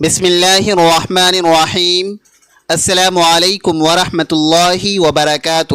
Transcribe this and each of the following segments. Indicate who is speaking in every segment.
Speaker 1: بسم اللہ الرحمن الرحیم۔ السلام علیکم ورحمۃ اللہ وبرکاتہ۔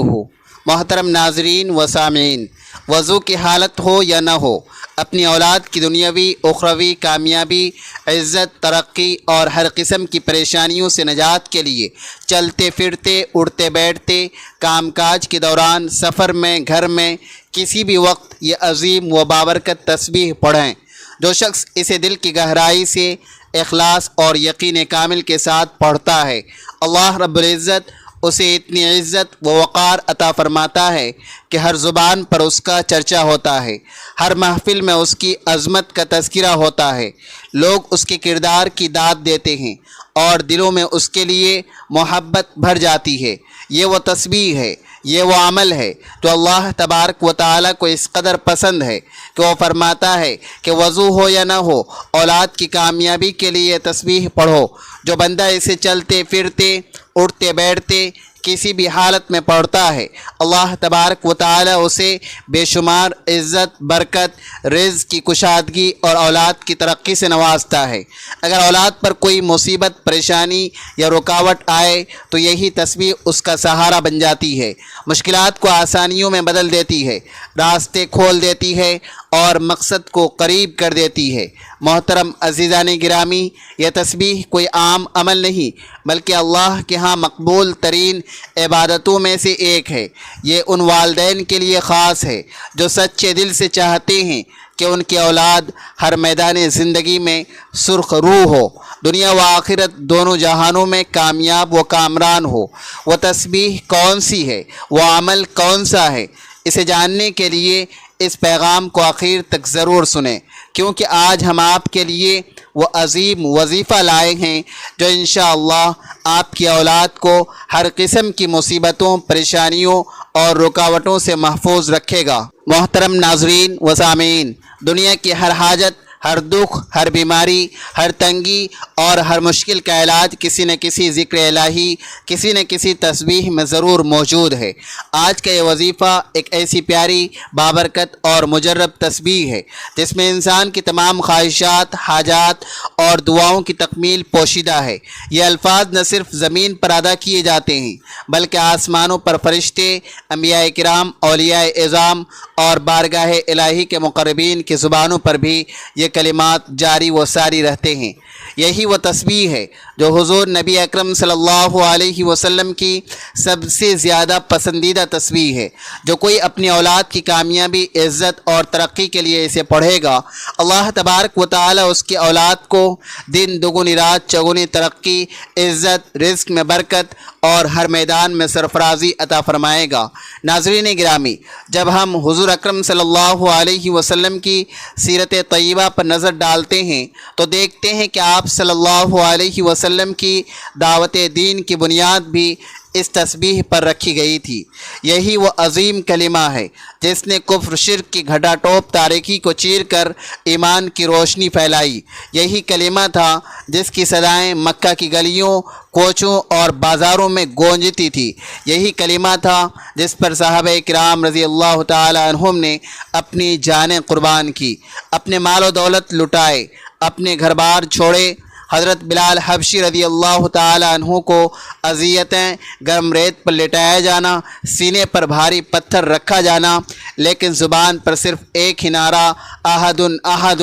Speaker 1: محترم ناظرین و سامعین، وضو کی حالت ہو یا نہ ہو، اپنی اولاد کی دنیاوی اخروی کامیابی، عزت، ترقی اور ہر قسم کی پریشانیوں سے نجات کے لیے چلتے پھرتے، اٹھتے بیٹھتے، کام کاج کے دوران، سفر میں، گھر میں، کسی بھی وقت یہ عظیم و بابرکت تسبیح پڑھیں۔ جو شخص اسے دل کی گہرائی سے، اخلاص اور یقین کامل کے ساتھ پڑھتا ہے، اللہ رب العزت اسے اتنی عزت و وقار عطا فرماتا ہے کہ ہر زبان پر اس کا چرچا ہوتا ہے، ہر محفل میں اس کی عظمت کا تذکرہ ہوتا ہے، لوگ اس کے کردار کی داد دیتے ہیں اور دلوں میں اس کے لیے محبت بھر جاتی ہے۔ یہ وہ تسبیح ہے، یہ وہ عمل ہے جو اللہ تبارک و تعالیٰ کو اس قدر پسند ہے کہ وہ فرماتا ہے کہ وضو ہو یا نہ ہو، اولاد کی کامیابی کے لیے تسبیح پڑھو۔ جو بندہ اسے چلتے پھرتے، اٹھتے بیٹھتے، کسی بھی حالت میں پڑھتا ہے، اللہ تبارک و تعالیٰ اسے بے شمار عزت، برکت، رزق کی کشادگی اور اولاد کی ترقی سے نوازتا ہے۔ اگر اولاد پر کوئی مصیبت، پریشانی یا رکاوٹ آئے تو یہی تسبیح اس کا سہارا بن جاتی ہے، مشکلات کو آسانیوں میں بدل دیتی ہے، راستے کھول دیتی ہے اور مقصد کو قریب کر دیتی ہے۔ محترم عزیزان گرامی، یہ تسبیح کوئی عام عمل نہیں بلکہ اللہ کے ہاں مقبول ترین عبادتوں میں سے ایک ہے۔ یہ ان والدین کے لیے خاص ہے جو سچے دل سے چاہتے ہیں کہ ان کی اولاد ہر میدان زندگی میں سرخ روح ہو، دنیا و آخرت دونوں جہانوں میں کامیاب و کامران ہو۔ وہ تسبیح کون سی ہے، وہ عمل کون سا ہے، اسے جاننے کے لیے اس پیغام کو آخر تک ضرور سنیں، کیونکہ آج ہم آپ کے لیے وہ عظیم وظیفہ لائے ہیں جو انشاءاللہ آپ کی اولاد کو ہر قسم کی مصیبتوں، پریشانیوں اور رکاوٹوں سے محفوظ رکھے گا۔ محترم ناظرین و سامعین، دنیا کی ہر حاجت، ہر دکھ، ہر بیماری، ہر تنگی اور ہر مشکل کا علاج کسی نہ کسی ذکر الہی، کسی نہ کسی تسبیح میں ضرور موجود ہے۔ آج کا یہ وظیفہ ایک ایسی پیاری، بابرکت اور مجرب تسبیح ہے جس میں انسان کی تمام خواہشات، حاجات اور دعاؤں کی تکمیل پوشیدہ ہے۔ یہ الفاظ نہ صرف زمین پر ادا کیے جاتے ہیں بلکہ آسمانوں پر فرشتے، انبیاء کرام، اولیاء اعظام اور بارگاہ الہی کے مقربین کی زبانوں پر بھی یہ کلمات جاری و ساری رہتے ہیں۔ یہی وہ تسبیح ہے جو حضور نبی اکرم صلی اللہ علیہ وسلم کی سب سے زیادہ پسندیدہ تسبیح ہے۔ جو کوئی اپنی اولاد کی کامیابی، عزت اور ترقی کے لیے اسے پڑھے گا، اللہ تبارک و تعالیٰ اس کی اولاد کو دن دگنی رات چگنی ترقی، عزت، رزق میں برکت اور ہر میدان میں سرفرازی عطا فرمائے گا۔ ناظرین گرامی، جب ہم حضور اکرم صلی اللہ علیہ وسلم کی سیرت طیبہ پر نظر ڈالتے ہیں تو دیکھتے ہیں کہ آپ صلی اللہ علیہ وسلم کی دعوت دین کی بنیاد بھی اس تسبیح پر رکھی گئی تھی۔ یہی وہ عظیم کلمہ ہے جس نے کفر، شرک کی گھٹا ٹوپ تاریکی کو چیر کر ایمان کی روشنی پھیلائی۔ یہی کلمہ تھا جس کی صدائیں مکہ کی گلیوں، کوچوں اور بازاروں میں گونجتی تھی۔ یہی کلمہ تھا جس پر صحابہ کرام رضی اللہ تعالی عنہم نے اپنی جانیں قربان کی، اپنے مال و دولت لٹائے، اپنے گھر بار چھوڑے۔ حضرت بلال حبشی رضی اللہ تعالی عنہ کو اذیتیں، گرم ریت پر لٹایا جانا، سینے پر بھاری پتھر رکھا جانا، لیکن زبان پر صرف ایک ہی نعرہ احد احد۔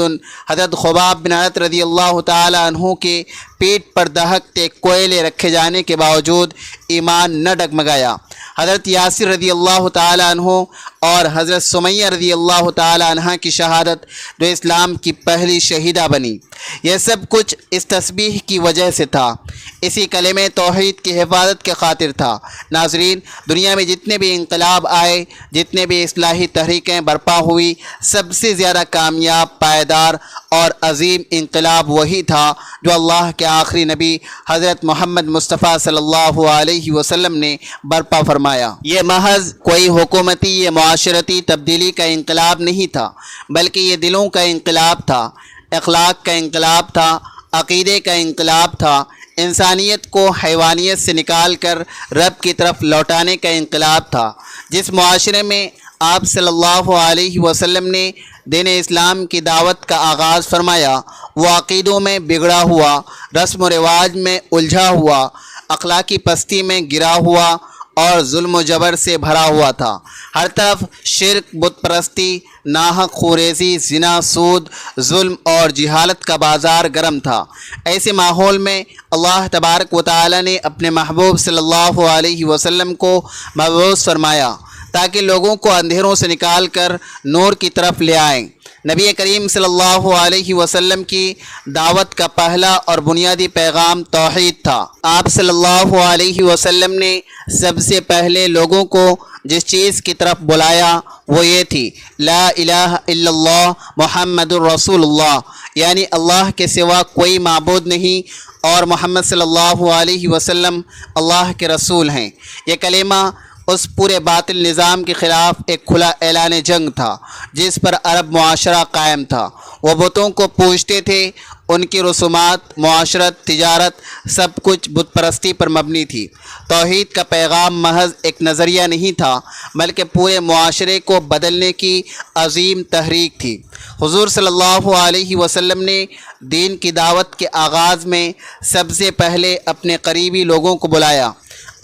Speaker 1: حضرت خباب بن عرط رضی اللہ تعالی عنہ کے پیٹ پر دہکتے کوئلے رکھے جانے کے باوجود ایمان نہ ڈگمگایا۔ حضرت یاسر رضی اللہ تعالی عنہ اور حضرت سمیہ رضی اللہ تعالی عنہ کی شہادت جو اسلام کی پہلی شہیدہ بنی، یہ سب کچھ اس تسبیح کی وجہ سے تھا، اسی کلمہ توحید کی حفاظت کے خاطر تھا۔ ناظرین، دنیا میں جتنے بھی انقلاب آئے، جتنے بھی اصلاحی تحریکیں برپا ہوئی، سب سے زیادہ کامیاب، پائیدار اور عظیم انقلاب وہی تھا جو اللہ کے آخری نبی حضرت محمد مصطفیٰ صلی اللہ علیہ وسلم نے برپا فرمایا۔ یہ محض کوئی حکومتی یا معاشرتی تبدیلی کا انقلاب نہیں تھا بلکہ یہ دلوں کا انقلاب تھا، اخلاق کا انقلاب تھا، عقیدے کا انقلاب تھا، انسانیت کو حیوانیت سے نکال کر رب کی طرف لوٹانے کا انقلاب تھا۔ جس معاشرے میں آپ صلی اللہ علیہ وسلم نے دین اسلام کی دعوت کا آغاز فرمایا، وہ عقیدوں میں بگڑا ہوا، رسم و رواج میں الجھا ہوا، اخلاقی پستی میں گرا ہوا اور ظلم و جبر سے بھرا ہوا تھا۔ ہر طرف شرک، بت پرستی، ناحق خوریزی، زنا، سود، ظلم اور جہالت کا بازار گرم تھا۔ ایسے ماحول میں اللہ تبارک و تعالی نے اپنے محبوب صلی اللہ علیہ وسلم کو مبعوث فرمایا تاکہ لوگوں کو اندھیروں سے نکال کر نور کی طرف لے آئیں۔ نبی کریم صلی اللہ علیہ وسلم کی دعوت کا پہلا اور بنیادی پیغام توحید تھا۔ آپ صلی اللہ علیہ وسلم نے سب سے پہلے لوگوں کو جس چیز کی طرف بلایا وہ یہ تھی، لا الہ الا اللہ محمد الرسول اللہ، یعنی اللہ کے سوا کوئی معبود نہیں اور محمد صلی اللہ علیہ وسلم اللہ کے رسول ہیں۔ یہ کلمہ اس پورے باطل نظام کے خلاف ایک کھلا اعلان جنگ تھا جس پر عرب معاشرہ قائم تھا۔ وہ بتوں کو پوجتے تھے، ان کی رسومات، معاشرت، تجارت سب کچھ بت پرستی پر مبنی تھی۔ توحید کا پیغام محض ایک نظریہ نہیں تھا بلکہ پورے معاشرے کو بدلنے کی عظیم تحریک تھی۔ حضور صلی اللہ علیہ وسلم نے دین کی دعوت کے آغاز میں سب سے پہلے اپنے قریبی لوگوں کو بلایا۔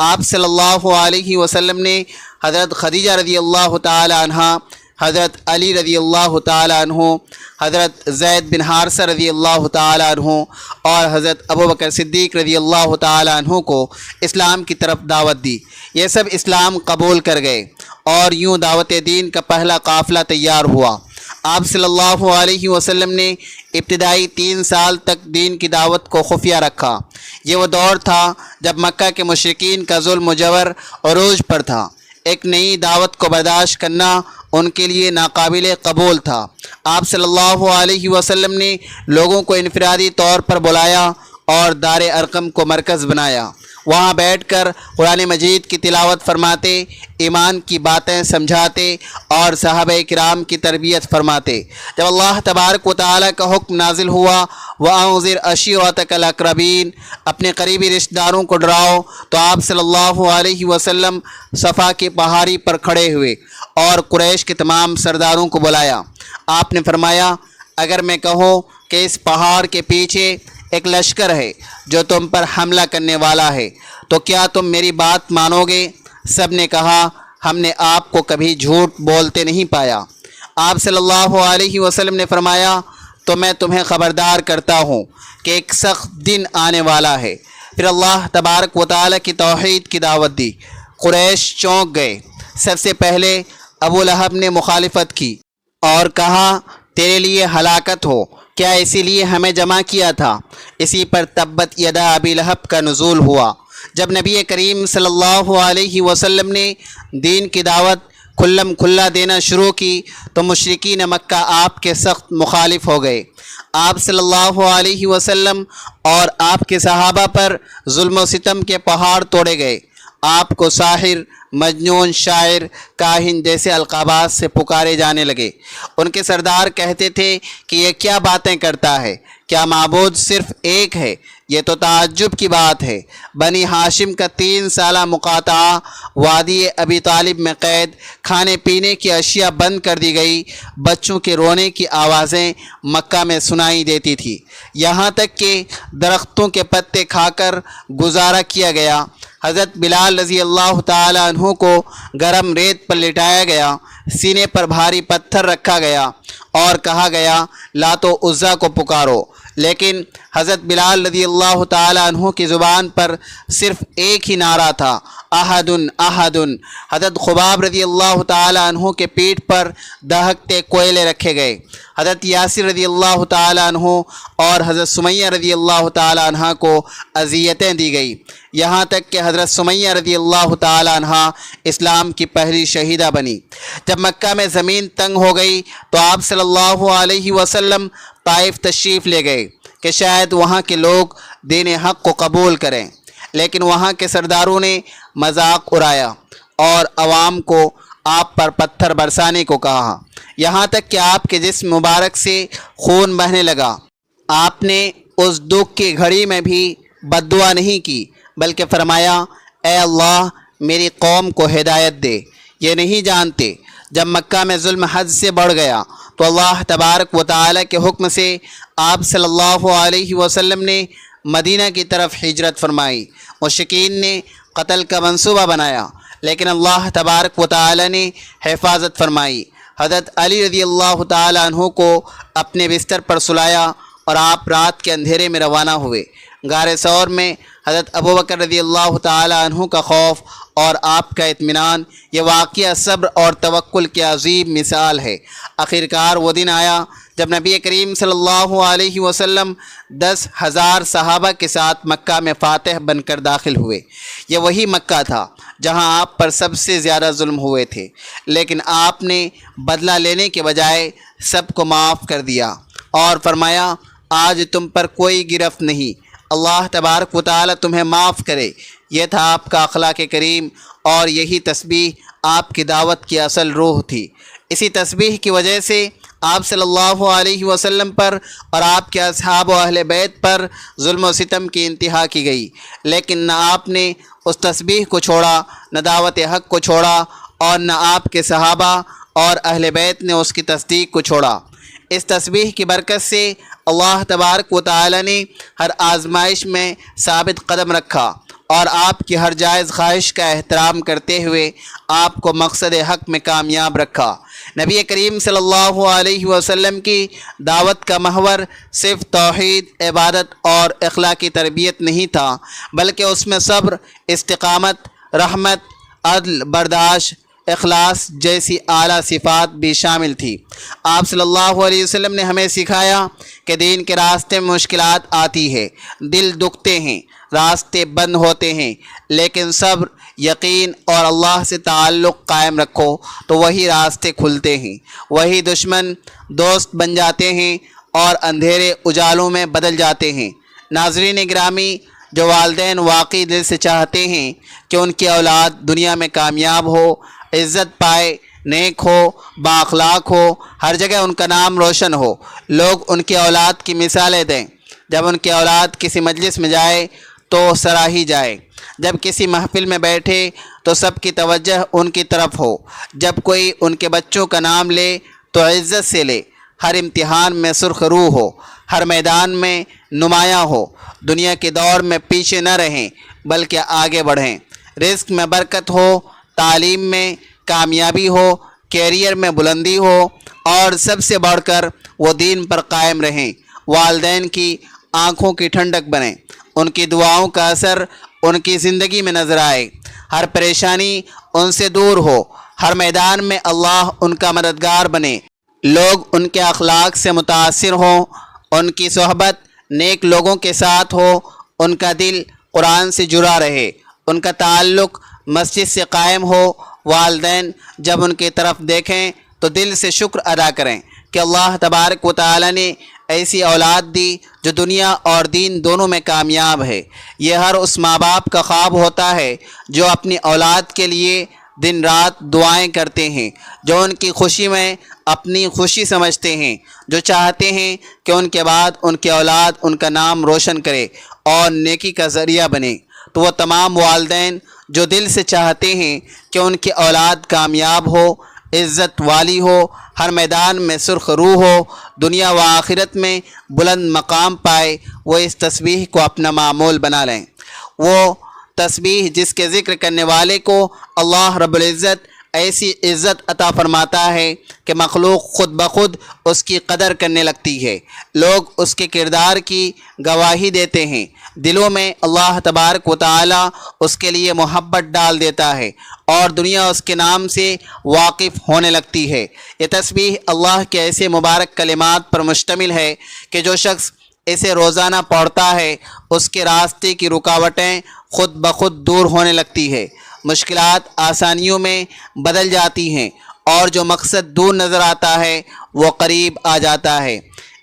Speaker 1: آپ صلی اللہ علیہ وسلم نے حضرت خدیجہ رضی اللہ تعالی عنہ، حضرت علی رضی اللہ تعالی عنہ، حضرت زید بن حارثہ رضی اللہ تعالی عنہ اور حضرت ابوبکر صدیق رضی اللہ تعالی عنہ کو اسلام کی طرف دعوت دی۔ یہ سب اسلام قبول کر گئے اور یوں دعوت دین کا پہلا قافلہ تیار ہوا۔ آپ صلی اللہ علیہ وسلم نے ابتدائی 3 سال تک دین کی دعوت کو خفیہ رکھا۔ یہ وہ دور تھا جب مکہ کے مشرکین کا ظلم و جبر عروج پر تھا۔ ایک نئی دعوت کو برداشت کرنا ان کے لیے ناقابل قبول تھا۔ آپ صلی اللہ علیہ وسلم نے لوگوں کو انفرادی طور پر بلایا اور دار ارقم کو مرکز بنایا۔ وہاں بیٹھ کر قرآن مجید کی تلاوت فرماتے، ایمان کی باتیں سمجھاتے اور صحابہ کرام کی تربیت فرماتے۔ جب اللہ تبارک و تعالیٰ کا حکم نازل ہوا، وَأَنذِرْ عَشِيرَتَكَ الْأَقْرَبِينَ، اپنے قریبی رشتہ داروں کو ڈراؤ، تو آپ صلی اللہ علیہ وسلم صفا کی پہاڑی پر کھڑے ہوئے اور قریش کے تمام سرداروں کو بلایا۔ آپ نے فرمایا، اگر میں کہوں کہ اس پہاڑ کے پیچھے ایک لشکر ہے جو تم پر حملہ کرنے والا ہے تو کیا تم میری بات مانو گے؟ سب نے کہا، ہم نے آپ کو کبھی جھوٹ بولتے نہیں پایا۔ آپ صلی اللہ علیہ وسلم نے فرمایا، تو میں تمہیں خبردار کرتا ہوں کہ ایک سخت دن آنے والا ہے۔ پھر اللہ تبارک و تعالیٰ کی توحید کی دعوت دی۔ قریش چونک گئے۔ سب سے پہلے ابو لہب نے مخالفت کی اور کہا، تیرے لیے ہلاکت ہو، کیا اسی لیے ہمیں جمع کیا تھا؟ اسی پر تبت یدا ابی لہب کا نزول ہوا۔ جب نبی کریم صلی اللہ علیہ وسلم نے دین کی دعوت کھلم کھلا دینا شروع کی تو مشرکین مکہ آپ کے سخت مخالف ہو گئے۔ آپ صلی اللہ علیہ وسلم اور آپ کے صحابہ پر ظلم و ستم کے پہاڑ توڑے گئے۔ آپ کو ساحر، مجنون، شاعر، کاہن جیسے القابات سے پکارے جانے لگے۔ ان کے سردار کہتے تھے کہ یہ کیا باتیں کرتا ہے؟ کیا معبود صرف ایک ہے؟ یہ تو تعجب کی بات ہے۔ بنی ہاشم کا 3 سالہ مقاطعہ، وادی ابی طالب میں قید، کھانے پینے کی اشیاء بند کر دی گئی، بچوں کے رونے کی آوازیں مکہ میں سنائی دیتی تھی، یہاں تک کہ درختوں کے پتے کھا کر گزارا کیا گیا۔ حضرت بلال رضی اللہ تعالی عنہ کو گرم ریت پر لٹایا گیا، سینے پر بھاری پتھر رکھا گیا اور کہا گیا، لات و عزا کو پکارو۔ لیکن حضرت بلال رضی اللہ تعالی عنہ کی زبان پر صرف ایک ہی نعرہ تھا، احد احد۔ حضرت خباب رضی اللہ تعالی عنہ کے پیٹھ پر دہکتے کوئلے رکھے گئے۔ حضرت یاسر رضی اللہ تعالی عنہ اور حضرت سمیہ رضی اللہ تعالی عنہ کو اذیتیں دی گئی، یہاں تک کہ حضرت سمیہ رضی اللہ تعالی عنہ اسلام کی پہلی شہیدہ بنی۔ جب مکہ میں زمین تنگ ہو گئی تو آپ صلی اللہ علیہ وسلم طائف تشریف لے گئے کہ شاید وہاں کے لوگ دین حق کو قبول کریں، لیکن وہاں کے سرداروں نے مذاق اڑایا اور عوام کو آپ پر پتھر برسانے کو کہا، یہاں تک کہ آپ کے جسم مبارک سے خون بہنے لگا۔ آپ نے اس دکھ کی گھڑی میں بھی بد دعا نہیں کی بلکہ فرمایا، اے اللہ میری قوم کو ہدایت دے، یہ نہیں جانتے جب مکہ میں ظلم حد سے بڑھ گیا تو اللہ تبارک و تعالی کے حکم سے آپ صلی اللہ علیہ وسلم نے مدینہ کی طرف ہجرت فرمائی۔ مشرکین نے قتل کا منصوبہ بنایا لیکن اللہ تبارک و تعالی نے حفاظت فرمائی۔ حضرت علی رضی اللہ تعالی عنہ کو اپنے بستر پر سلایا اور آپ رات کے اندھیرے میں روانہ ہوئے۔ غار ثور میں حضرت ابوبکر رضی اللہ تعالی عنہ کا خوف اور آپ کا اطمینان، یہ واقعہ صبر اور توکل کی عظیم مثال ہے۔ آخرکار وہ دن آیا جب نبی کریم صلی اللہ علیہ وسلم 10,000 صحابہ کے ساتھ مکہ میں فاتح بن کر داخل ہوئے۔ یہ وہی مکہ تھا جہاں آپ پر سب سے زیادہ ظلم ہوئے تھے، لیکن آپ نے بدلہ لینے کے بجائے سب کو معاف کر دیا اور فرمایا آج تم پر کوئی گرفت نہیں، اللہ تبارک و تعالی تمہیں معاف کرے۔ یہ تھا آپ کا اخلاق کریم اور یہی تسبیح آپ کی دعوت کی اصل روح تھی۔ اسی تسبیح کی وجہ سے آپ صلی اللہ علیہ وسلم پر اور آپ کے اصحاب و اہل بیت پر ظلم و ستم کی انتہا کی گئی، لیکن نہ آپ نے اس تسبیح کو چھوڑا، نہ دعوت حق کو چھوڑا، اور نہ آپ کے صحابہ اور اہل بیت نے اس کی تصدیق کو چھوڑا۔ اس تسبیح کی برکت سے اللہ تبارک و تعالی نے ہر آزمائش میں ثابت قدم رکھا اور آپ کی ہر جائز خواہش کا احترام کرتے ہوئے آپ کو مقصد حق میں کامیاب رکھا۔ نبی کریم صلی اللہ علیہ وسلم کی دعوت کا محور صرف توحید، عبادت اور اخلاقی تربیت نہیں تھا، بلکہ اس میں صبر، استقامت، رحمت، عدل، برداشت، اخلاص جیسی اعلیٰ صفات بھی شامل تھی۔ آپ صلی اللہ علیہ وسلم نے ہمیں سکھایا کہ دین کے راستے میں مشکلات آتی ہے، دل دکھتے ہیں، راستے بند ہوتے ہیں، لیکن صبر، یقین اور اللہ سے تعلق قائم رکھو تو وہی راستے کھلتے ہیں، وہی دشمن دوست بن جاتے ہیں اور اندھیرے اجالوں میں بدل جاتے ہیں۔ ناظرین گرامی، جو والدین واقعی دل سے چاہتے ہیں کہ ان کی اولاد دنیا میں کامیاب ہو، عزت پائے، نیک ہو، بااخلاق ہو، ہر جگہ ان کا نام روشن ہو، لوگ ان کی اولاد کی مثالیں دیں۔ جب ان کی اولاد کسی مجلس میں جائے تو سراہی جائے، جب کسی محفل میں بیٹھے تو سب کی توجہ ان کی طرف ہو، جب کوئی ان کے بچوں کا نام لے تو عزت سے لے، ہر امتحان میں سرخ رو ہو، ہر میدان میں نمایاں ہو، دنیا کے دور میں پیچھے نہ رہیں بلکہ آگے بڑھیں، رزق میں برکت ہو، تعلیم میں کامیابی ہو، کیریئر میں بلندی ہو، اور سب سے بڑھ کر وہ دین پر قائم رہیں، والدین کی آنکھوں کی ٹھنڈک بنیں، ان کی دعاؤں کا اثر ان کی زندگی میں نظر آئے، ہر پریشانی ان سے دور ہو، ہر میدان میں اللہ ان کا مددگار بنے، لوگ ان کے اخلاق سے متاثر ہوں، ان کی صحبت نیک لوگوں کے ساتھ ہو، ان کا دل قرآن سے جڑا رہے، ان کا تعلق مسجد سے قائم ہو۔ والدین جب ان کی طرف دیکھیں تو دل سے شکر ادا کریں کہ اللہ تبارک و تعالی نے ایسی اولاد دی جو دنیا اور دین دونوں میں کامیاب ہے۔ یہ ہر اس ماں باپ کا خواب ہوتا ہے جو اپنی اولاد کے لیے دن رات دعائیں کرتے ہیں، جو ان کی خوشی میں اپنی خوشی سمجھتے ہیں، جو چاہتے ہیں کہ ان کے بعد ان کی اولاد ان کا نام روشن کرے اور نیکی کا ذریعہ بنے۔ تو وہ تمام والدین جو دل سے چاہتے ہیں کہ ان کی اولاد کامیاب ہو، عزت والی ہو، ہر میدان میں سرخ رو ہو، دنیا و آخرت میں بلند مقام پائے، وہ اس تسبیح کو اپنا معمول بنا لیں۔ وہ تسبیح جس کے ذکر کرنے والے کو اللہ رب العزت ایسی عزت عطا فرماتا ہے کہ مخلوق خود بخود اس کی قدر کرنے لگتی ہے، لوگ اس کے کردار کی گواہی دیتے ہیں، دلوں میں اللہ تبارک و تعالی اس کے لیے محبت ڈال دیتا ہے اور دنیا اس کے نام سے واقف ہونے لگتی ہے۔ یہ تسبیح اللہ کے ایسے مبارک کلمات پر مشتمل ہے کہ جو شخص اسے روزانہ پڑھتا ہے اس کے راستے کی رکاوٹیں خود بخود دور ہونے لگتی ہے، مشکلات آسانیوں میں بدل جاتی ہیں اور جو مقصد دور نظر آتا ہے وہ قریب آ جاتا ہے۔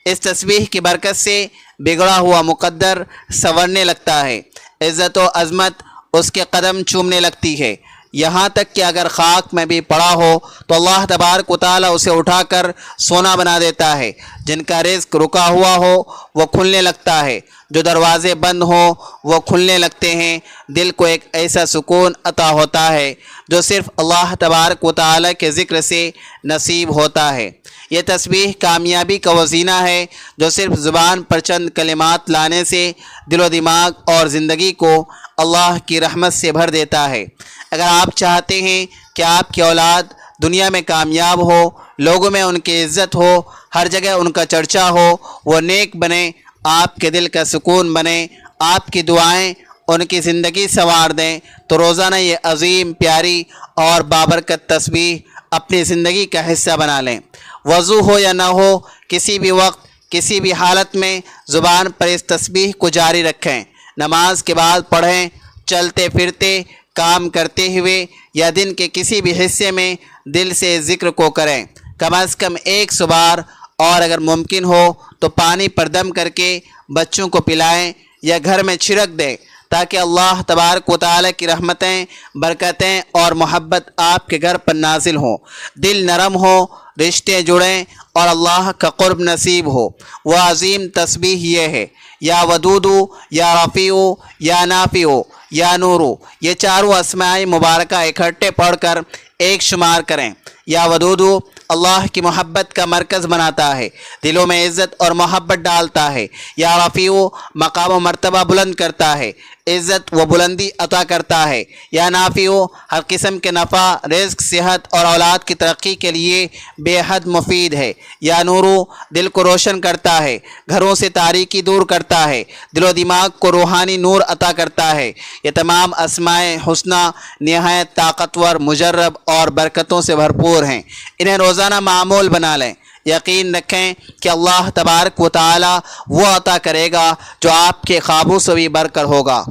Speaker 1: اس تسبیح کی برکت سے بگڑا ہوا مقدر سنورنے لگتا ہے، عزت و عظمت اس کے قدم چومنے لگتی ہے، یہاں تک کہ اگر خاک میں بھی پڑا ہو تو اللہ تبارک و تعالی اسے اٹھا کر سونا بنا دیتا ہے۔ جن کا رزق رکا ہوا ہو وہ کھلنے لگتا ہے، جو دروازے بند ہوں وہ کھلنے لگتے ہیں، دل کو ایک ایسا سکون عطا ہوتا ہے جو صرف اللہ تبارک و تعالیٰ کے ذکر سے نصیب ہوتا ہے۔ یہ تسبیح کامیابی کا وسیلہ ہے جو صرف زبان پر چند کلمات لانے سے دل و دماغ اور زندگی کو اللہ کی رحمت سے بھر دیتا ہے۔ اگر آپ چاہتے ہیں کہ آپ کی اولاد دنیا میں کامیاب ہو، لوگوں میں ان کی عزت ہو، ہر جگہ ان کا چرچا ہو، وہ نیک بنے، آپ کے دل کا سکون بنے، آپ کی دعائیں ان کی زندگی سنوار دیں، تو روزانہ یہ عظیم، پیاری اور بابرکت تسبیح اپنی زندگی کا حصہ بنا لیں۔ وضو ہو یا نہ ہو، کسی بھی وقت، کسی بھی حالت میں زبان پر اس تسبیح کو جاری رکھیں۔ نماز کے بعد پڑھیں، چلتے پھرتے، کام کرتے ہوئے یا دن کے کسی بھی حصے میں دل سے ذکر کو کریں، کم از کم 100 بار، اور اگر ممکن ہو تو پانی پر دم کر کے بچوں کو پلائیں یا گھر میں چھڑک دیں، تاکہ اللہ تبارک و تعالیٰ کی رحمتیں، برکتیں اور محبت آپ کے گھر پر نازل ہوں، دل نرم ہو، رشتے جڑیں اور اللہ کا قرب نصیب ہو۔ وہ عظیم تسبیح یہ ہے، یا ودودو، یا رفیعو، یا نافعو، یا نورو، یہ چاروں اسماء مبارکہ اکٹھے پڑھ کر ایک شمار کریں۔ یا ودودو اللہ کی محبت کا مرکز بناتا ہے، دلوں میں عزت اور محبت ڈالتا ہے۔ یا رفیعو مقام و مرتبہ بلند کرتا ہے، عزت و بلندی عطا کرتا ہے۔ یا نافعو ہر قسم کے نفع، رزق، صحت اور اولاد کی ترقی کے لیے بے حد مفید ہے۔ یا نورو دل کو روشن کرتا ہے، گھروں سے تاریکی دور کرتا ہے، دل و دماغ کو روحانی نور عطا کرتا ہے۔ یہ تمام اسماء حسنہ نہایت طاقتور، مجرب اور برکتوں سے بھرپور ہیں، انہیں روزانہ معمول بنا لیں۔ یقین رکھیں کہ اللہ تبارک و تعالی وہ عطا کرے گا جو آپ کے خوابوں سے بھی بڑھ کر ہوگا۔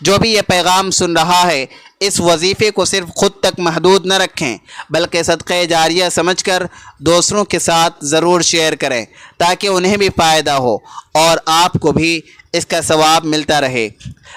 Speaker 1: جو بھی یہ پیغام سن رہا ہے، اس وظیفے کو صرف خود تک محدود نہ رکھیں، بلکہ صدقہ جاریہ سمجھ کر دوسروں کے ساتھ ضرور شیئر کریں، تاکہ انہیں بھی فائدہ ہو اور آپ کو بھی اس کا ثواب ملتا رہے۔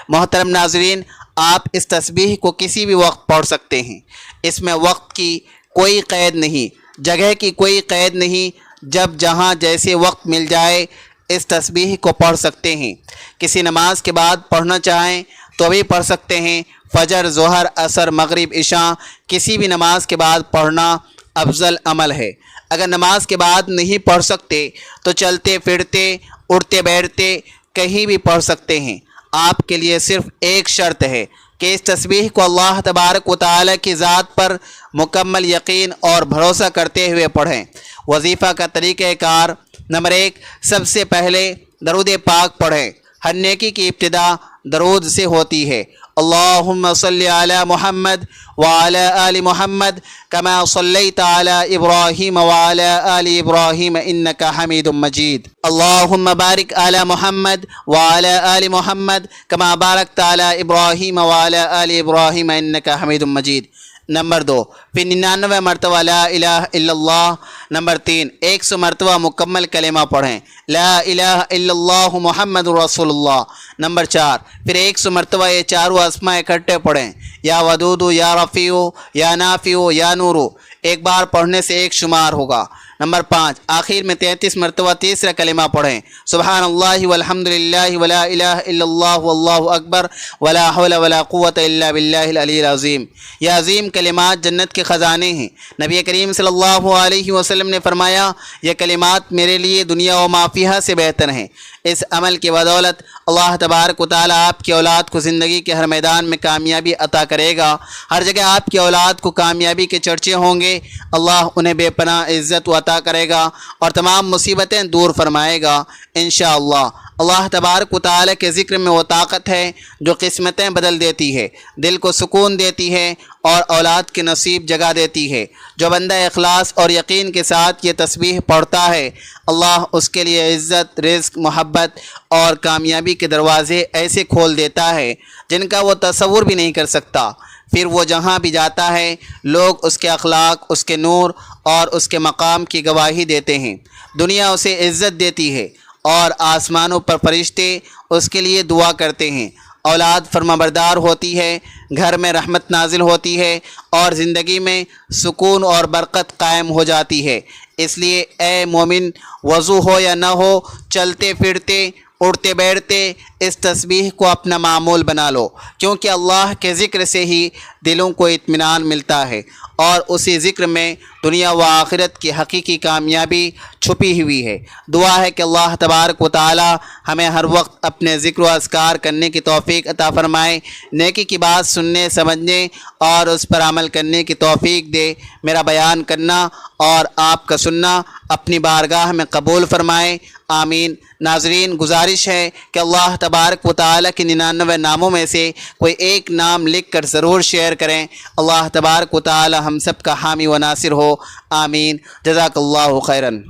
Speaker 1: محترم ناظرین، آپ اس تسبیح کو کسی بھی وقت پڑھ سکتے ہیں، اس میں وقت کی کوئی قید نہیں، جگہ کی کوئی قید نہیں، جب جہاں جیسے وقت مل جائے اس تسبیح کو پڑھ سکتے ہیں۔ کسی نماز کے بعد پڑھنا چاہیں تو بھی پڑھ سکتے ہیں، فجر، ظہر، عصر، مغرب، عشاء، کسی بھی نماز کے بعد پڑھنا افضل عمل ہے۔ اگر نماز کے بعد نہیں پڑھ سکتے تو چلتے پھرتے، اٹھتے بیٹھتے کہیں بھی پڑھ سکتے ہیں۔ آپ کے لیے صرف ایک شرط ہے کہ اس تسبیح کو اللہ تبارک و تعالیٰ کی ذات پر مکمل یقین اور بھروسہ کرتے ہوئے پڑھیں۔ وظیفہ کا طریقہ کار: نمبر 1، سب سے پہلے درود پاک پڑھیں۔ ہر نیکی کی ابتدا درود سے ہوتی ہے۔ اللہم صلی علی محمد وعلی آل محمد کما صلیت علی ابراہیم وعلی آل ابراہیم انکا حمید مجید۔ اللہم بارک علی محمد وعلی آل محمد کما بارکت علی ابراہیم وعلی آل ابراہیم انکا حمید مجید۔ نمبر 2، پھر 99 مرتبہ لا الہ الا اللہ۔ نمبر 3، 100 مرتبہ مکمل کلمہ پڑھیں، لا الہ الا اللہ محمد رسول اللہ۔ نمبر 4، پھر 100 مرتبہ یہ چاروں اسماء اکٹھے پڑھیں، یا ودودو، یا رفیعو، یا نافعو، یا نورو، ایک بار پڑھنے سے ایک شمار ہوگا۔ نمبر 5، آخر میں 33 مرتبہ تیسرا کلمہ پڑھیں، سبحان اللہ والحمد للہ ولا الہ الا اللہ واللہ اکبر ولا حول ولا قوۃ الا باللہ العلی العظیم۔ یہ عظیم کلمات جنت کے خزانے ہیں۔ نبی کریم صلی اللہ علیہ وسلم نے فرمایا، یہ کلمات میرے لیے دنیا و ما فیہا سے بہتر ہیں۔ اس عمل کی بدولت اللہ تبارک و تعالیٰ آپ کی اولاد کو زندگی کے ہر میدان میں کامیابی عطا کرے گا۔ ہر جگہ آپ کی اولاد کو کامیابی کے چرچے ہوں گے۔ اللہ انہیں بے پناہ عزت و عطا کرے گا اور تمام مصیبتیں دور فرمائے گا انشاءاللہ۔ اللہ تبارک و تعالیٰ کے ذکر میں وہ طاقت ہے جو قسمتیں بدل دیتی ہے، دل کو سکون دیتی ہے اور اولاد کے نصیب جگا دیتی ہے۔ جو بندہ اخلاص اور یقین کے ساتھ یہ تسبیح پڑھتا ہے، اللہ اس کے لیے عزت، رزق، محبت اور کامیابی کے دروازے ایسے کھول دیتا ہے جن کا وہ تصور بھی نہیں کر سکتا۔ پھر وہ جہاں بھی جاتا ہے، لوگ اس کے اخلاق، اس کے نور اور اس کے مقام کی گواہی دیتے ہیں۔ دنیا اسے عزت دیتی ہے اور آسمانوں پر فرشتے اس کے لیے دعا کرتے ہیں۔ اولاد فرمانبردار ہوتی ہے، گھر میں رحمت نازل ہوتی ہے اور زندگی میں سکون اور برکت قائم ہو جاتی ہے۔ اس لیے اے مومن، وضو ہو یا نہ ہو، چلتے پھرتے، اٹھتے بیٹھتے اس تسبیح کو اپنا معمول بنا لو، کیونکہ اللہ کے ذکر سے ہی دلوں کو اطمینان ملتا ہے، اور اسی ذکر میں دنیا و آخرت کی حقیقی کامیابی چھپی ہوئی ہے۔ دعا ہے کہ اللہ تبارک و تعالی ہمیں ہر وقت اپنے ذکر و اذکار کرنے کی توفیق عطا فرمائے، نیکی کی بات سننے سمجھنے اور اس پر عمل کرنے کی توفیق دے۔ میرا بیان کرنا اور آپ کا سننا اپنی بارگاہ میں قبول فرمائے، آمین۔ ناظرین، گزارش ہے کہ اللہ تبارک و تعالی کے 99 ناموں میں سے کوئی ایک نام لکھ کر ضرور شیئر کریں۔ اللہ تبارک و تعالی ہم سب کا حامی و ناصر ہو، آمین۔ جزاک اللہ خیراً۔